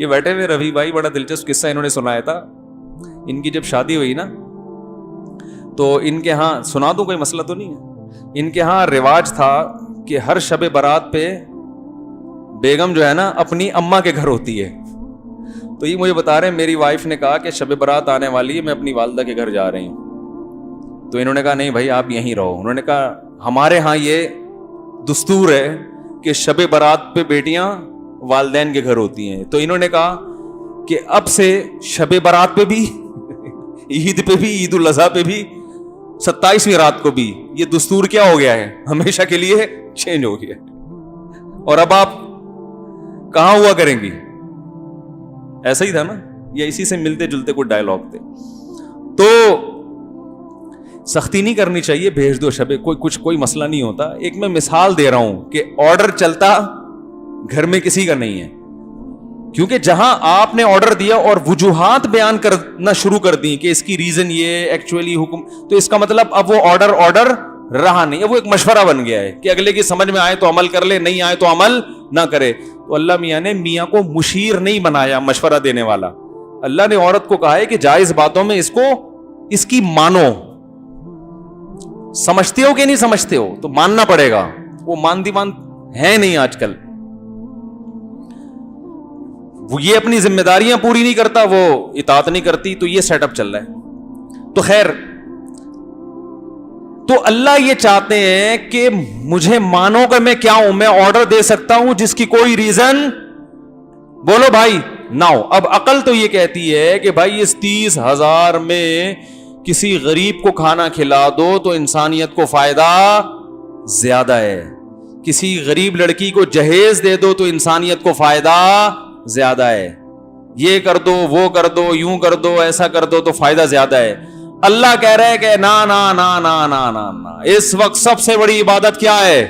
یہ بیٹھے ہوئے رفیع بھائی بڑا دلچسپ قصہ انہوں نے سنایا تھا. ان کی جب شادی ہوئی نا تو ان کے ہاں, سنا دوں کوئی مسئلہ تو نہیں ہے, ان کے ہاں رواج تھا کہ ہر شب برات پہ بیگم جو ہے نا اپنی اماں کے گھر ہوتی ہے. تو یہ مجھے بتا رہے ہیں میری وائف نے کہا کہ شب برات آنے والی ہے, میں اپنی والدہ کے گھر جا رہی ہوں. تو انہوں نے کہا نہیں بھائی آپ یہیں رہو. انہوں نے کہا ہمارے ہاں یہ دستور ہے کہ شب برات پہ بیٹیاں والدین کے گھر ہوتی ہیں. تو انہوں نے کہا کہ اب سے شب برات پہ بھی, عید پہ بھی, عید الاضحیٰ پہ بھی, 27ویں رات کو بھی یہ دستور کیا ہو گیا ہے, ہمیشہ کے لیے چینج ہو گیا. اور اب آپ کہاں ہوا کریں گی؟ ایسا ہی تھا نا, یا اسی سے ملتے جلتے کوئی ڈائلاگ تھے. تو سختی نہیں کرنی چاہیے, بھیج دو شبے, کوئی مسئلہ نہیں ہوتا. ایک میں مثال دے رہا ہوں کہ آرڈر چلتا گھر میں کسی کا نہیں ہے, کیونکہ جہاں آپ نے آرڈر دیا اور وجوہات بیان کرنا شروع کر دی کہ اس کی ریزن یہ ایکچولی حکم, تو اس کا مطلب اب وہ آرڈر رہا نہیں, اب وہ ایک مشورہ بن گیا ہے کہ اگلے کی سمجھ میں آئے تو عمل کر لے, نہیں آئے تو عمل نہ کرے. تو اللہ میاں نے میاں کو مشیر نہیں بنایا, مشورہ دینے والا. اللہ نے عورت کو کہا ہے کہ جائز باتوں میں اس کی مانو. سمجھتے ہو کہ نہیں سمجھتے ہو تو ماننا پڑے گا. وہ مانتی ہے نہیں آج کل, وہ یہ اپنی ذمہ داریاں پوری نہیں کرتا, وہ اطاعت نہیں کرتی. تو یہ سیٹ اپ چل رہا ہے. تو خیر, تو اللہ یہ چاہتے ہیں کہ مجھے مانو کہ میں کیا ہوں, میں آرڈر دے سکتا ہوں جس کی کوئی ریزن, بولو بھائی نہ ہو. اب عقل تو یہ کہتی ہے کہ بھائی اس 30,000 میں کسی غریب کو کھانا کھلا دو تو انسانیت کو فائدہ زیادہ ہے, کسی غریب لڑکی کو جہیز دے دو تو انسانیت کو فائدہ زیادہ ہے, یہ کر دو وہ کر دو یوں کر دو ایسا کر دو تو فائدہ زیادہ ہے. اللہ کہہ رہے کہ نا نا نا نا نا نا نا, اس وقت سب سے بڑی عبادت کیا ہے؟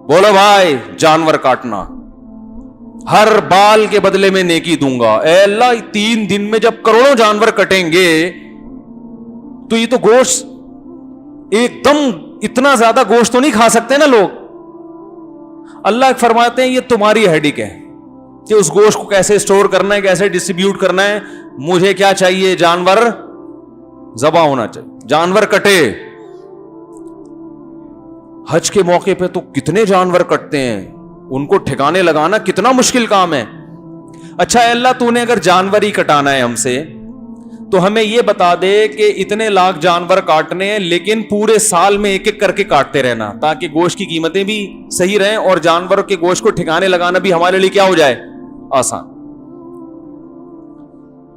بولو بھائی, جانور کاٹنا. ہر بال کے بدلے میں نیکی دوں گا. اے اللہ 3 دن میں جب کروڑوں جانور کٹیں گے تو یہ تو گوشت ایک دم اتنا زیادہ گوشت تو نہیں کھا سکتے نا لوگ. اللہ فرماتے ہیں یہ تمہاری ہیڈک ہے کہ اس گوشت کو کیسے اسٹور کرنا ہے, کیسے ڈسٹریبیوٹ کرنا ہے. مجھے کیا چاہیے؟ جانور ذبح ہونا چاہیے, جانور کٹے. حج کے موقع پہ تو کتنے جانور کٹتے ہیں, ان کو ٹھکانے لگانا کتنا مشکل کام ہے. اچھا اے اللہ تو نے اگر جانور ہی کٹانا ہے ہم سے تو ہمیں یہ بتا دے کہ اتنے لاکھ جانور کاٹنے ہیں, لیکن پورے سال میں ایک ایک کر کے کاٹتے رہنا تاکہ گوشت کی قیمتیں بھی صحیح رہیں اور جانور کے گوشت کو ٹھکانے لگانا بھی ہمارے لیے کیا ہو جائے؟ آسان.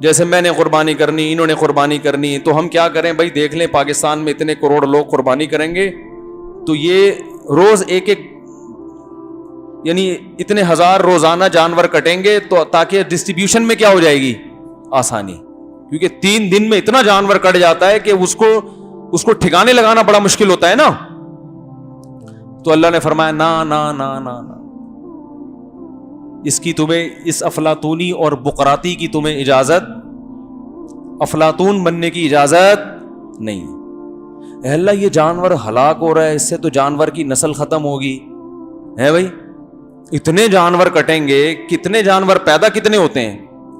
جیسے میں نے قربانی کرنی, انہوں نے قربانی کرنی, تو ہم کیا کریں بھائی؟ دیکھ لیں پاکستان میں اتنے کروڑ لوگ قربانی کریں گے تو یہ روز ایک یعنی اتنے ہزار روزانہ جانور کٹیں گے تو تاکہ ڈسٹریبیوشن میں کیا ہو جائے گی؟ آسانی. کیونکہ 3 دن میں اتنا جانور کٹ جاتا ہے کہ اس کو ٹھکانے لگانا بڑا مشکل ہوتا ہے نا. تو اللہ نے فرمایا نا نا نا نا نا, اس کی تمہیں, اس افلاطونی اور بقراتی کی تمہیں اجازت, افلاطون بننے کی اجازت نہیں. اے اللہ یہ جانور ہلاک ہو رہا ہے, اس سے تو جانور کی نسل ختم ہوگی ہے بھائی. اتنے جانور کٹیں گے, کتنے جانور پیدا کتنے ہوتے ہیں؟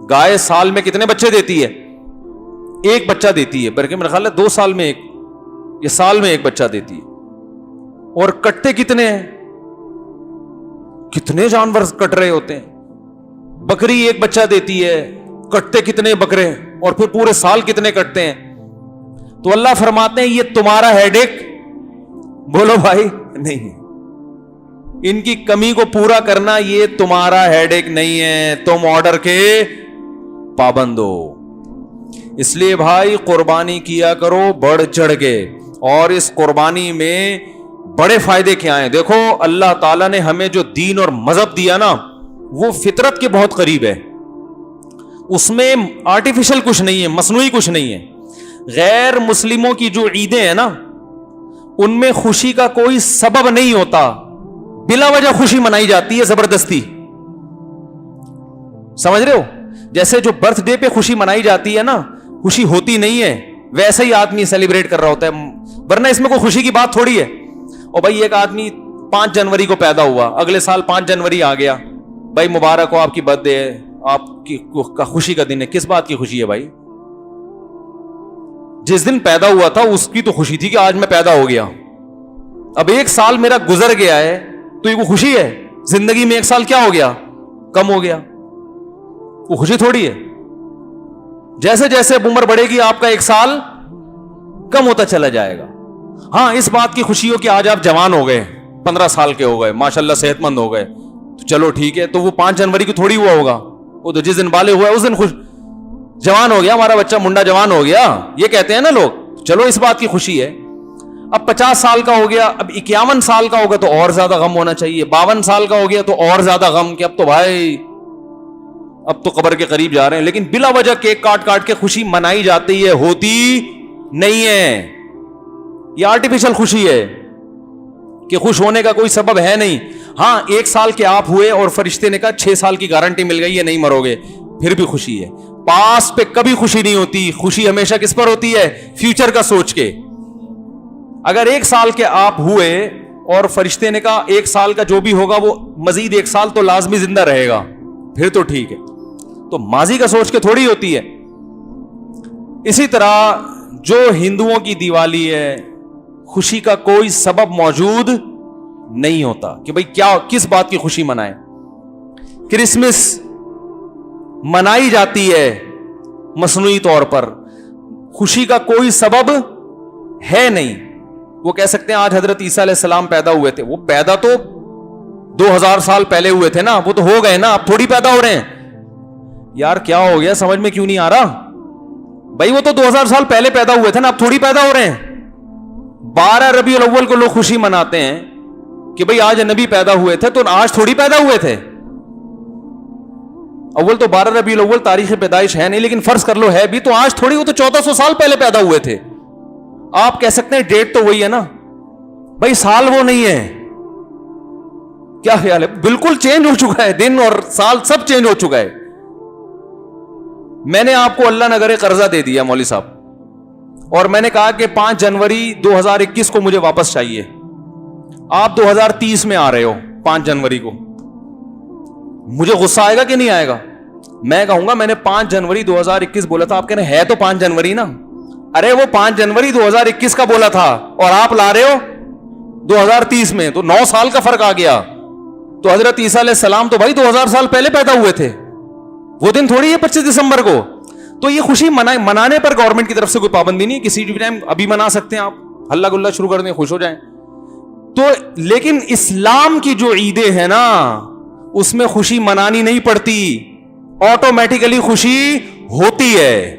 گائے سال میں کتنے بچے دیتی ہے؟ 1 بچہ دیتی ہے, بلکہ میرا خیال ہے 2 سال میں 1 یا سال میں 1 بچہ دیتی ہے. اور کٹتے کتنے ہیں؟ کتنے جانور کٹ رہے ہوتے ہیں. بکری 1 بچہ دیتی ہے, کٹتے کتنے بکرے, اور پھر پورے سال کتنے کٹتے ہیں. تو اللہ فرماتے ہیں یہ تمہارا ہیڈک, بولو بھائی, نہیں ہے. ان کی کمی کو پورا کرنا یہ تمہارا ہیڈک نہیں ہے, تم آرڈر کے پابند ہو. اس لیے بھائی قربانی کیا کرو بڑھ چڑھ کے, اور اس قربانی میں بڑے فائدے کیا ہیں. دیکھو اللہ تعالیٰ نے ہمیں جو دین اور مذہب دیا نا وہ فطرت کے بہت قریب ہے. اس میں آرٹیفیشل کچھ نہیں ہے, مصنوعی کچھ نہیں ہے. غیر مسلموں کی جو عیدیں ہیں نا ان میں خوشی کا کوئی سبب نہیں ہوتا, بلا وجہ خوشی منائی جاتی ہے زبردستی. سمجھ رہے ہو؟ جیسے جو برتھ ڈے پہ خوشی منائی جاتی ہے نا, خوشی ہوتی نہیں ہے, ویسے ہی آدمی سیلیبریٹ کر رہا ہوتا ہے, ورنہ اس میں کوئی خوشی کی بات تھوڑی ہے. اور بھائی ایک آدمی 5 جنوری کو پیدا ہوا, اگلے سال 5 جنوری آ گیا, بھائی مبارک ہو آپ کی برتھ ڈے ہے, آپ کی خوشی کا دن ہے. کس بات کی خوشی ہے بھائی؟ جس دن پیدا ہوا تھا اس کی تو خوشی تھی کہ آج میں پیدا ہو گیا. اب 1 سال میرا گزر گیا ہے تو یہ کوئی خوشی ہے؟ زندگی میں 1 سال کیا ہو گیا؟ کم ہو گیا. وہ خوشی تھوڑی ہے. جیسے جیسے عمر بڑھے گی آپ کا 1 سال کم ہوتا چلا جائے گا. ہاں اس بات کی خوشی ہو کہ آج آپ جوان ہو گئے, 15 سال کے ہو گئے, ماشاءاللہ صحت مند ہو گئے, تو چلو ٹھیک ہے. تو وہ 5 جنوری کو تھوڑی ہوا ہوگا, وہ تو جس دن بالغ ہوا ہے اس دن خوش جوان ہو گیا, ہمارا بچہ منڈا جوان ہو گیا, یہ کہتے ہیں نا لوگ. چلو اس بات کی خوشی ہے. اب 50 سال کا ہو گیا, اب 51 سال کا ہوگا تو اور زیادہ غم ہونا چاہیے. 52 سال کا ہو گیا تو اور زیادہ غم کہ اب تو بھائی اب تو قبر کے قریب جا رہے ہیں. لیکن بلا وجہ کیک کاٹ کاٹ کے خوشی منائی جاتی ہے, ہوتی نہیں ہے. یہ آرٹیفیشل خوشی ہے کہ خوش ہونے کا کوئی سبب ہے نہیں. ہاں 1 سال کے آپ ہوئے اور فرشتے نے کہا 6 سال کی گارنٹی مل گئی ہے, نہیں مرو گے, پھر بھی خوشی ہے. پاس پہ کبھی خوشی نہیں ہوتی. خوشی ہمیشہ کس پر ہوتی ہے؟ فیوچر کا سوچ کے. اگر 1 سال کے آپ ہوئے اور فرشتے نے کہا 1 سال کا جو بھی ہوگا وہ مزید 1 سال تو لازمی زندہ رہے گا, پھر تو ٹھیک ہے. تو ماضی کا سوچ کے تھوڑی ہوتی ہے. اسی طرح جو ہندوؤں کی دیوالی ہے, خوشی کا کوئی سبب موجود نہیں ہوتا کہ بھئی کیا کس بات کی خوشی منائیں. کرسمس منائی جاتی ہے مصنوعی طور پر, خوشی کا کوئی سبب ہے نہیں. وہ کہہ سکتے ہیں آج حضرت عیسیٰ علیہ السلام پیدا ہوئے تھے, وہ پیدا تو 2000 سال پہلے ہوئے تھے نا, وہ تو ہو گئے نا, اب تھوڑی پیدا ہو رہے ہیں. یار کیا ہو گیا, سمجھ میں کیوں نہیں آ رہا بھائی؟ وہ تو 2000 سال پہلے پیدا ہوئے تھے نا, اب تھوڑی پیدا ہو رہے ہیں. 12 ربیع الاول کو لوگ خوشی مناتے ہیں کہ بھئی آج نبی پیدا ہوئے تھے, تو آج تھوڑی پیدا ہوئے تھے. اول تو 12 ربیع الاول تاریخ پیدائش ہے نہیں, لیکن فرض کر لو ہے بھی, تو آج تھوڑی, وہ تو 1400 سال پہلے پیدا ہوئے تھے. آپ کہہ سکتے ہیں ڈیٹ تو وہی ہے نا بھائی, سال وہ نہیں ہے. کیا خیال ہے؟ بالکل چینج ہو چکا ہے, دن اور سال سب چینج ہو چکا ہے. میں نے آپ کو اللہ نہ کرے قرضہ دے دیا مولوی صاحب, اور میں نے کہا کہ 5 جنوری 2021 کو مجھے واپس چاہیے. آپ 2030 میں آ رہے ہو 5 جنوری کو, مجھے غصہ آئے گا کہ نہیں آئے گا؟ میں کہوں گا میں نے 5 جنوری 2021 بولا تھا, آپ کہہ رہے ہیں ہے تو 5 جنوری نا. ارے وہ 5 جنوری 2021 کا بولا تھا اور آپ لا رہے ہو 2030 میں, تو 9 سال کا فرق آ گیا. تو حضرت عیسیٰ علیہ السلام تو بھائی 2000 سال پہلے پیدا ہوئے تھے, وہ دن تھوڑی ہے 25 دسمبر کو. تو یہ خوشی منانے پر گورنمنٹ کی طرف سے کوئی پابندی نہیں, کسی بھی ٹائم ابھی منا سکتے ہیں آپ, ہلہ گلہ شروع کر دیں, خوش ہو جائیں. تو لیکن اسلام کی جو عیدیں ہیں نا, اس میں خوشی منانی نہیں پڑتی, آٹومیٹیکلی خوشی ہوتی ہے.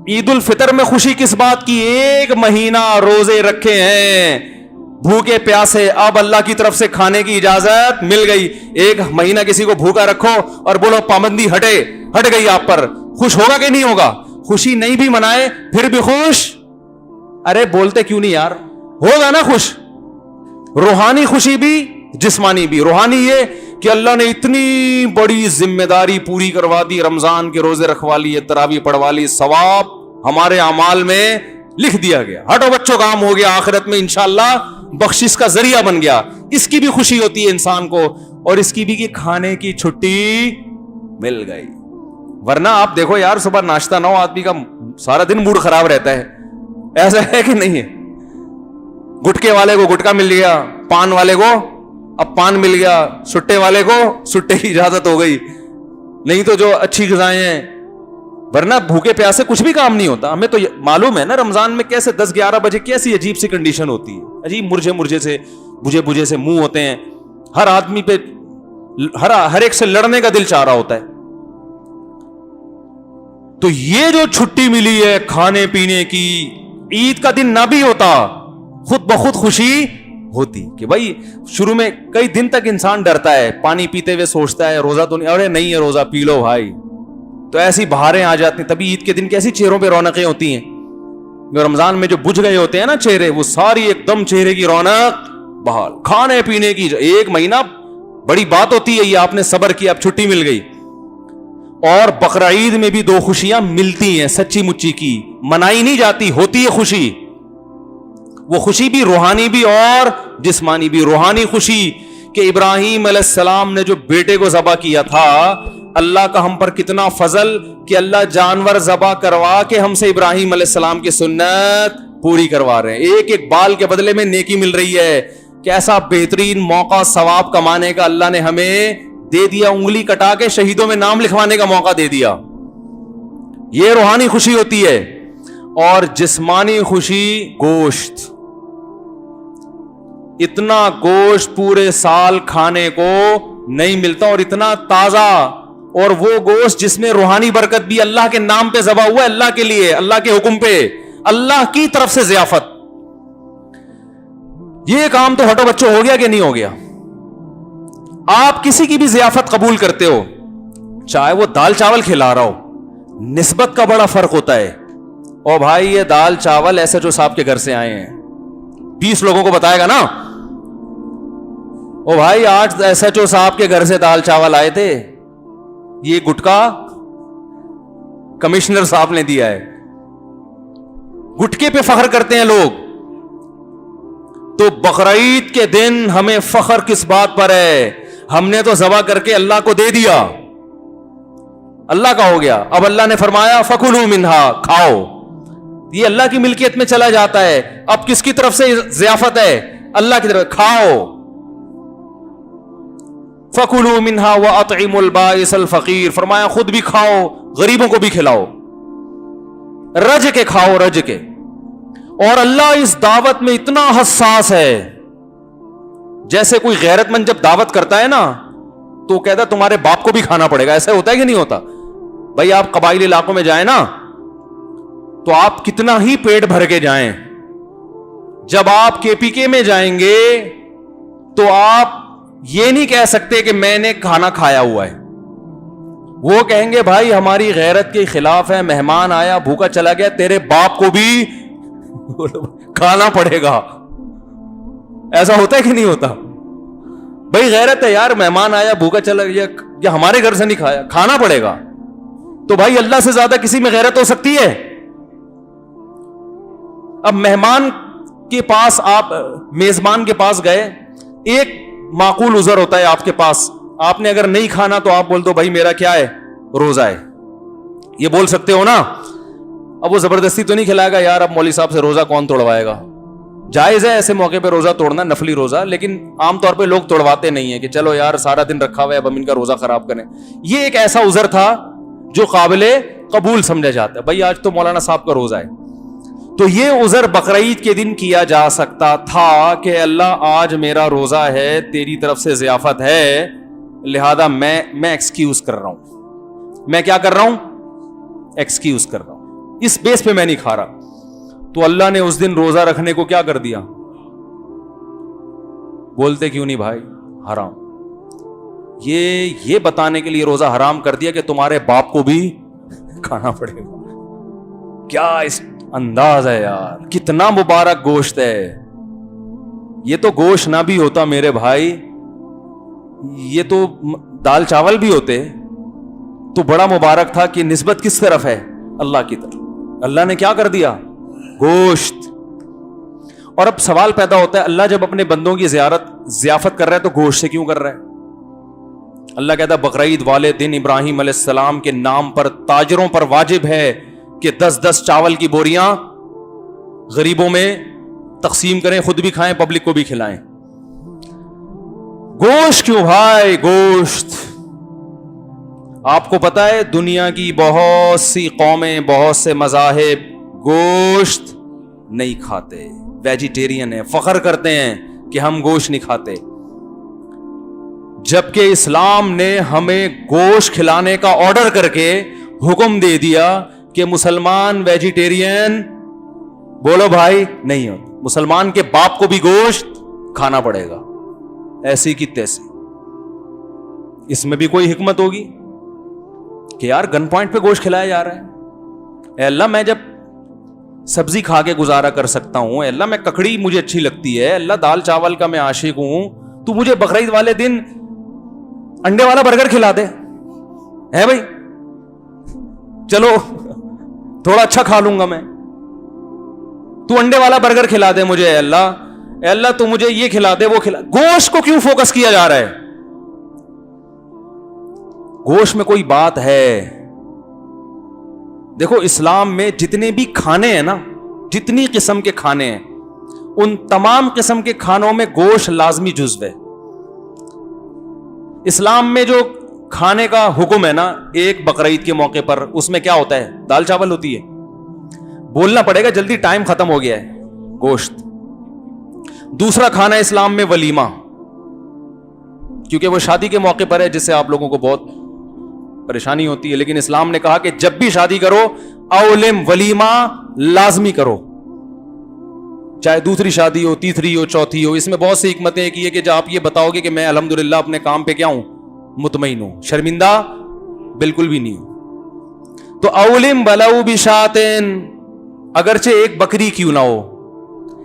عید الفطر میں خوشی کس بات کی؟ 1 مہینہ روزے رکھے ہیں, بھوکے پیاسے, اب اللہ کی طرف سے کھانے کی اجازت مل گئی. 1 مہینہ کسی کو بھوکا رکھو اور بولو پابندی ہٹ گئی آپ پر, خوش ہوگا کہ نہیں ہوگا؟ خوشی نہیں بھی منائے پھر بھی خوش. ارے بولتے کیوں نہیں یار, ہوگا نا خوش. روحانی خوشی بھی جسمانی بھی. روحانی یہ کہ اللہ نے اتنی بڑی ذمہ داری پوری کروا دی, رمضان کے روزے رکھوا لیے, تراویح پڑھوا لی, ثواب ہمارے اعمال میں لکھ دیا گیا, ہٹو بچوں کام ہو گیا, آخرت میں انشاءاللہ بخشش کا ذریعہ بن گیا. اس کی بھی خوشی ہوتی ہے انسان کو, اور اس کی بھی کہ کھانے کی چھٹی مل گئی. ورنہ آپ دیکھو یار, صبح ناشتہ نہ ہو آدمی کا سارا دن موڈ خراب رہتا ہے. ایسا ہے کہ نہیں ہے؟ گٹکے والے کو گٹکا مل گیا, پان والے کو اب پان مل گیا, سٹے والے کو سٹے کی اجازت ہو گئی, نہیں تو جو اچھی غذائیں ہیں. ورنہ بھوکے پیاسے کچھ بھی کام نہیں ہوتا. ہمیں تو معلوم ہے نا رمضان میں کیسے 10-11 بجے کیسی عجیب سی کنڈیشن ہوتی ہے, عجیب مرجھے سے بجھے سے منہ ہوتے ہیں. ہر آدمی پہ ہر ایک سے لڑنے کا دل چاہ رہا ہوتا ہے. تو یہ جو چھٹی ملی ہے کھانے پینے کی, عید کا دن نہ بھی ہوتا خود بخود خوشی ہوتی کہ بھائی شروع میں کئی دن تک انسان ڈرتا ہے, پانی پیتے ہوئے سوچتا ہے روزہ تو نہیں, ارے نہیں ہے روزہ, پی لو بھائی. تو ایسی بہاریں آ جاتی ہیں. تبھی عید کے دن کیسی چہروں پہ رونقیں ہوتی ہیں. جو رمضان میں جو بجھ گئے ہوتے ہیں نا چہرے, وہ ساری ایک دم چہرے کی رونق بحال. کھانے پینے کی 1 مہینہ بڑی بات ہوتی ہے, یہ آپ نے صبر کیا, اب چھٹی مل گئی. اور بقرعید میں بھی 2 خوشیاں ملتی ہیں سچی مچی کی, منائی نہیں جاتی, ہوتی ہے خوشی. وہ خوشی بھی روحانی بھی اور جسمانی بھی. روحانی خوشی کہ ابراہیم علیہ السلام نے جو بیٹے کو ذبح کیا تھا, اللہ کا ہم پر کتنا فضل کہ اللہ جانور ذبح کروا کے ہم سے ابراہیم علیہ السلام کی سنت پوری کروا رہے ہیں. ایک ایک بال کے بدلے میں نیکی مل رہی ہے. کیسا بہترین موقع ثواب کمانے کا اللہ نے ہمیں دے دیا. انگلی کٹا کے شہیدوں میں نام لکھوانے کا موقع دے دیا. یہ روحانی خوشی ہوتی ہے. اور جسمانی خوشی گوشت. اتنا گوشت پورے سال کھانے کو نہیں ملتا اور اتنا تازہ, اور وہ گوشت جس میں روحانی برکت بھی اللہ کے نام پہ ذبح ہوا ہے, اللہ کے لیے, اللہ کے حکم پہ, اللہ کی طرف سے ضیافت. یہ کام تو ہٹو بچوں ہو گیا کہ نہیں ہو گیا؟ آپ کسی کی بھی ضیافت قبول کرتے ہو, چاہے وہ دال چاول کھلا رہا ہو, نسبت کا بڑا فرق ہوتا ہے. او بھائی یہ دال چاول ایس ایچ او صاحب کے گھر سے آئے ہیں, 20 لوگوں کو بتائے گا نا, او بھائی آج ایس ایچ او صاحب کے گھر سے دال چاول آئے تھے, یہ گٹکا کمشنر صاحب نے دیا ہے. گٹکے پہ فخر کرتے ہیں لوگ. تو بقرعید کے دن ہمیں فخر کس بات پر ہے؟ ہم نے تو ذبح کر کے اللہ کو دے دیا, اللہ کا ہو گیا. اب اللہ نے فرمایا فَكُلُوا مِنْهَا, کھاؤ. یہ اللہ کی ملکیت میں چلا جاتا ہے. اب کس کی طرف سے ضیافت ہے؟ اللہ کی طرف. کھاؤ. فَكُلُوا مِنْهَا وَأَطْعِمُوا الْبَائِسَ الْفَقِيرَ, فرمایا خود بھی کھاؤ, غریبوں کو بھی کھلاؤ. رج کے کھاؤ, رج کے. اور اللہ اس دعوت میں اتنا حساس ہے, جیسے کوئی غیرت مند جب دعوت کرتا ہے نا تو کہتا ہے تمہارے باپ کو بھی کھانا پڑے گا. ایسا ہوتا ہے کہ نہیں ہوتا؟ بھائی آپ قبائلی علاقوں میں جائیں نا تو آپ کتنا ہی پیٹ بھر کے جائیں, جب آپ کے پی کے میں جائیں گے تو آپ یہ نہیں کہہ سکتے کہ میں نے کھانا کھایا ہوا ہے. وہ کہیں گے بھائی ہماری غیرت کے خلاف ہے, مہمان آیا بھوکا چلا گیا, تیرے باپ کو بھی کھانا پڑے گا. ایسا ہوتا ہے کہ نہیں ہوتا؟ بھائی غیرت ہے یار, مہمان آیا بھوکا چلا گیا یا ہمارے گھر سے نہیں کھایا, کھانا پڑے گا. تو بھائی اللہ سے زیادہ کسی میں غیرت ہو سکتی ہے؟ اب مہمان کے پاس, آپ میزبان کے پاس گئے, ایک معقول عذر ہوتا ہے آپ کے پاس, آپ نے اگر نہیں کھانا تو آپ بول دو بھائی میرا کیا ہے, روزہ ہے. یہ بول سکتے ہو نا. اب وہ زبردستی تو نہیں کھلائے گا یار, اب مولوی صاحب سے روزہ کون توڑوائے گا. جائز ہے ایسے موقع پہ روزہ توڑنا, نفلی روزہ, لیکن عام طور پہ لوگ توڑواتے نہیں ہیں کہ چلو یار سارا دن رکھا ہوا ہے اب ہم ان کا روزہ خراب کریں. یہ ایک ایسا عذر تھا جو قابل قبول سمجھا جاتا ہے. بھائی آج تو مولانا صاحب کا روزہ ہے, تو یہ عذر بقرعید کے دن کیا جا سکتا تھا کہ اللہ آج میرا روزہ ہے, تیری طرف سے ضیافت ہے, لہذا میں ایکسکیوز کر رہا ہوں. میں کیا کر رہا ہوں؟ ایکسکیوز کر رہا ہوں, اس بیس پہ میں نہیں کھا رہا. تو اللہ نے اس دن روزہ رکھنے کو کیا کر دیا؟ بولتے کیوں نہیں بھائی؟ حرام. یہ بتانے کے لیے روزہ حرام کر دیا کہ تمہارے باپ کو بھی کھانا پڑے گا. کیا اس انداز ہے یار, کتنا مبارک گوشت ہے. یہ تو گوشت نہ بھی ہوتا میرے بھائی, یہ تو دال چاول بھی ہوتے تو بڑا مبارک تھا. کہ نسبت کس طرف ہے؟ اللہ کی طرف. اللہ نے کیا کر دیا؟ گوشت. اور اب سوال پیدا ہوتا ہے, اللہ جب اپنے بندوں کی ضیافت کر رہا ہے تو گوشت سے کیوں کر رہا ہے؟ اللہ کہتا ہے بقرعید والے دن ابراہیم علیہ السلام کے نام پر تاجروں پر واجب ہے کہ 10 چاول کی بوریاں غریبوں میں تقسیم کریں, خود بھی کھائیں, پبلک کو بھی کھلائیں. گوشت کیوں بھائی؟ گوشت. آپ کو پتا ہے دنیا کی بہت سی قومیں, بہت سے مذاہب گوشت نہیں کھاتے, ویجیٹیرین ہیں, فخر کرتے ہیں کہ ہم گوشت نہیں کھاتے, جبکہ اسلام نے ہمیں گوشت کھلانے کا آرڈر کر کے حکم دے دیا کہ مسلمان ویجیٹیرین بولو بھائی نہیں ہو, مسلمان کے باپ کو بھی گوشت کھانا پڑے گا. ایسی کی تیسی. اس میں بھی کوئی حکمت ہوگی کہ یار گن پوائنٹ پہ گوشت کھلایا جا رہا ہے. اے اللہ میں جب سبزی کھا کے گزارا کر سکتا ہوں, اے اللہ میں ککڑی مجھے اچھی لگتی ہے, اللہ دال چاول کا میں عاشق ہوں, تو مجھے بقرعید والے دن انڈے والا برگر کھلا دے. ہے بھائی, چلو تھوڑا اچھا کھا لوں گا میں, تو انڈے والا برگر کھلا دے مجھے. اے اللہ تو مجھے یہ کھلا دے, وہ کھلا. گوشت کو کیوں فوکس کیا جا رہا ہے؟ گوشت میں کوئی بات ہے. دیکھو اسلام میں جتنے بھی کھانے ہیں نا, جتنی قسم کے کھانے ہیں, ان تمام قسم کے کھانوں میں گوشت لازمی جزو ہے. اسلام میں جو کھانے کا حکم ہے نا, ایک بقرعید کے موقع پر اس میں کیا ہوتا ہے؟ دال چاول ہوتی ہے. بولنا پڑے گا جلدی, ٹائم ختم ہو گیا ہے. گوشت. دوسرا کھانا اسلام میں ولیمہ, کیونکہ وہ شادی کے موقع پر ہے جس سے آپ لوگوں کو بہت پریشانی ہوتی ہے, لیکن اسلام نے کہا کہ جب بھی شادی کرو اولم ولیمہ لازمی کرو, چاہے دوسری شادی ہو, تیسری ہو, چوتھی ہو. اس میں بہت سی حکمتیں ایک یہ کہ جب آپ یہ بتاؤ گے کہ میں الحمدللہ اپنے کام پہ کیا ہوں, مطمئن ہوں, شرمندہ بالکل بھی نہیں ہوں. تو اولم ولو بشاتن, اگرچہ ایک بکری کیوں نہ ہو.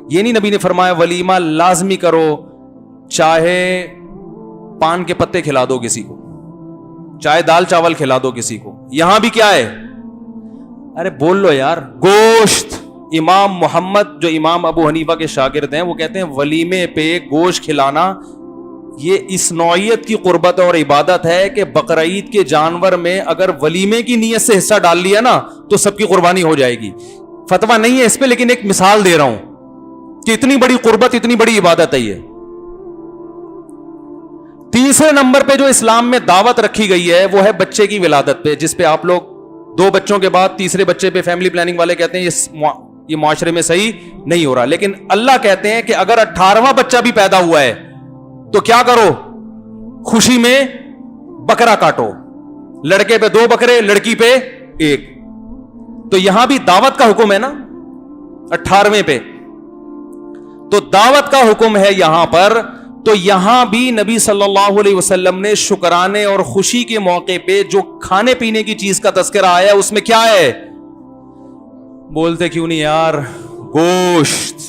یہ نہیں نبی نے فرمایا ولیمہ لازمی کرو, چاہے پان کے پتے کھلا دو کسی کو, چاہے دال چاول کھلا دو کسی کو. یہاں بھی کیا ہے؟ ارے بول لو یار, گوشت. امام محمد جو امام ابو حنیفہ کے شاگرد ہیں وہ کہتے ہیں ولیمے پہ گوشت کھلانا یہ اس نوعیت کی قربت اور عبادت ہے کہ بقرعید کے جانور میں اگر ولیمے کی نیت سے حصہ ڈال لیا نا تو سب کی قربانی ہو جائے گی. فتویٰ نہیں ہے اس پہ, لیکن ایک مثال دے رہا ہوں کہ اتنی بڑی قربت, اتنی بڑی عبادت ہے یہ. تیسرے نمبر پہ جو اسلام میں دعوت رکھی گئی ہے وہ ہے بچے کی ولادت پہ, جس پہ آپ لوگ 2 بچوں کے بعد تیسرے بچے پہ فیملی پلاننگ والے کہتے ہیں یہ معاشرے میں صحیح نہیں ہو رہا. لیکن اللہ کہتے ہیں کہ اگر 18واں بچہ بھی پیدا ہوا ہے تو کیا کرو, خوشی میں بکرا کاٹو. لڑکے پہ 2 بکرے, لڑکی پہ 1. تو یہاں بھی دعوت کا حکم ہے نا 18ویں پہ, تو دعوت کا حکم ہے یہاں پر. تو یہاں بھی نبی صلی اللہ علیہ وسلم نے شکرانے اور خوشی کے موقع پہ جو کھانے پینے کی چیز کا تذکرہ آیا اس میں کیا ہے؟ بولتے کیوں نہیں یار, گوشت.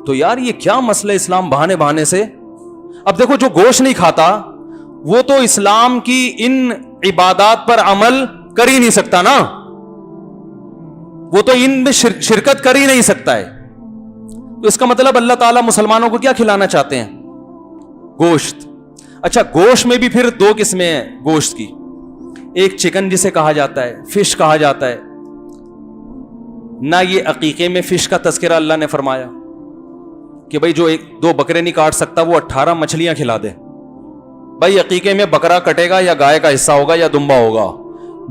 تو یار یہ کیا مسئلہ اسلام بہانے بہانے سے. اب دیکھو جو گوشت نہیں کھاتا وہ تو اسلام کی ان عبادات پر عمل کر ہی نہیں سکتا نا, وہ تو ان میں شرکت کر ہی نہیں سکتا ہے. تو اس کا مطلب اللہ تعالیٰ مسلمانوں کو کیا کھلانا چاہتے ہیں؟ گوشت. اچھا گوشت میں بھی پھر 2 قسمیں ہیں گوشت کی. ایک چکن جسے کہا جاتا ہے, فش کہا جاتا ہے. نہ یہ عقیقے میں فش کا تذکرہ اللہ نے فرمایا کہ بھائی جو 2 بکرے نہیں کاٹ سکتا وہ 18 مچھلیاں کھلا دے. بھائی عقیقے میں بکرا کٹے گا یا گائے کا حصہ ہوگا یا دمبا ہوگا.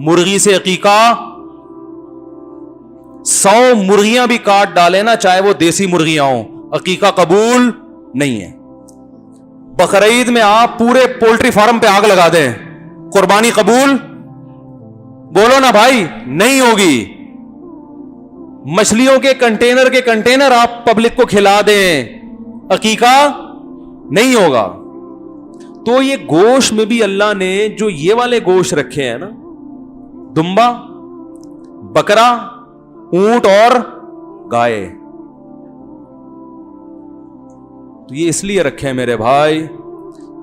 مرغی سے عقیقہ 100 مرغیاں بھی کاٹ ڈالے نا, چاہے وہ دیسی مرغیاں ہوں, عقیقہ قبول نہیں ہے. بقرعید میں آپ پورے پولٹری فارم پہ آگ لگا دیں, قربانی قبول؟ بولو نا بھائی, نہیں ہوگی. مچھلیوں کے کنٹینر آپ پبلک کو کھلا دیں, عقیقہ نہیں ہوگا. تو یہ گوشت میں بھی اللہ نے جو یہ والے گوشت رکھے ہیں نا, دمبا, بکرا, اونٹ اور گائے, تو یہ اس لیے رکھے ہیں میرے بھائی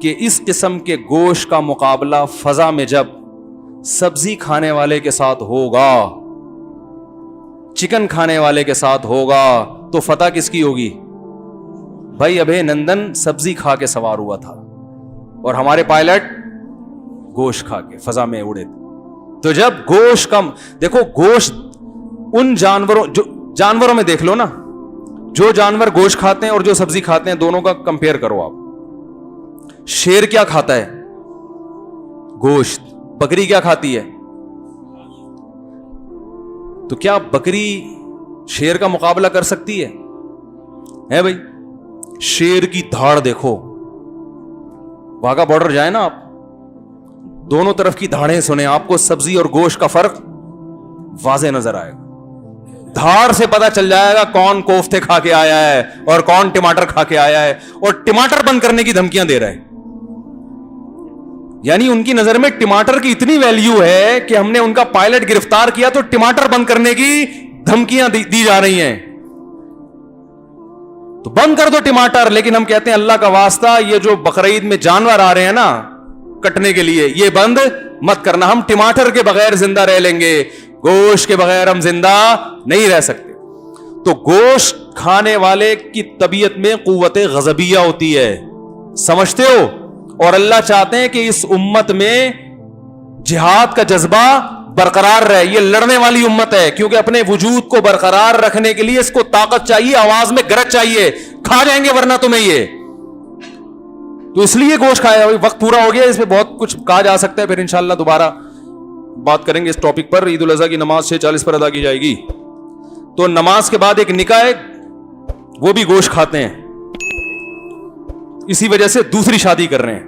کہ اس قسم کے گوشت کا مقابلہ فضا میں جب سبزی کھانے والے کے ساتھ ہوگا, چکن کھانے والے کے ساتھ ہوگا, تو فتح کس کی ہوگی؟ بھائی ابھے نندن سبزی کھا کے سوار ہوا تھا اور ہمارے پائلٹ گوشت کھا کے فضا میں اڑے تھے. تو جب گوشت کم, دیکھو گوشت ان جانوروں میں دیکھ لو نا, جو جانور گوشت کھاتے ہیں اور جو سبزی کھاتے ہیں دونوں کا کمپیئر کرو آپ. شیر کیا کھاتا ہے؟ گوشت. بکری کیا کھاتی ہے؟ تو کیا بکری شیر کا مقابلہ کر سکتی ہے بھائی؟ شیر کی دھاڑ دیکھو, واگا بارڈر جائے نا آپ, دونوں طرف کی دھاڑیں سنیں, آپ کو سبزی اور گوشت کا فرق واضح نظر آئے گا. دھاڑ سے پتا چل جائے گا کون کوفتے کھا کے آیا ہے اور کون ٹماٹر کھا کے آیا ہے, اور ٹماٹر بند کرنے کی دھمکیاں دے رہا ہے. یعنی ان کی نظر میں ٹماٹر کی اتنی ویلیو ہے کہ ہم نے ان کا پائلٹ گرفتار کیا تو ٹماٹر بند کرنے کی دھمکیاں دی جا رہی ہیں. تو بند کر دو ٹماٹر, لیکن ہم کہتے ہیں اللہ کا واسطہ یہ جو بقرعید میں جانور آ رہے ہیں نا کٹنے کے لیے, یہ بند مت کرنا, ہم ٹماٹر کے بغیر زندہ رہ لیں گے, گوشت کے بغیر ہم زندہ نہیں رہ سکتے. تو گوشت کھانے والے کی طبیعت میں قوت غضبیہ ہوتی ہے, سمجھتے ہو؟ اور اللہ چاہتے ہیں کہ اس امت میں جہاد کا جذبہ برقرار رہے. یہ لڑنے والی امت ہے, کیونکہ اپنے وجود کو برقرار رکھنے کے لیے اس کو طاقت چاہیے, آواز میں گرج چاہیے, کھا جائیں گے ورنہ تمہیں یہ. تو اس لیے گوشت کھایا. وقت پورا ہو گیا, اس میں بہت کچھ کہا جا سکتا ہے, پھر انشاءاللہ دوبارہ بات کریں گے اس ٹاپک پر. عید الاضحیٰ کی نماز 6:40 پر ادا کی جائے گی. تو نماز کے بعد ایک نکاح ہے, وہ بھی گوشت کھاتے ہیں, اسی وجہ سے دوسری شادی کر رہے ہیں.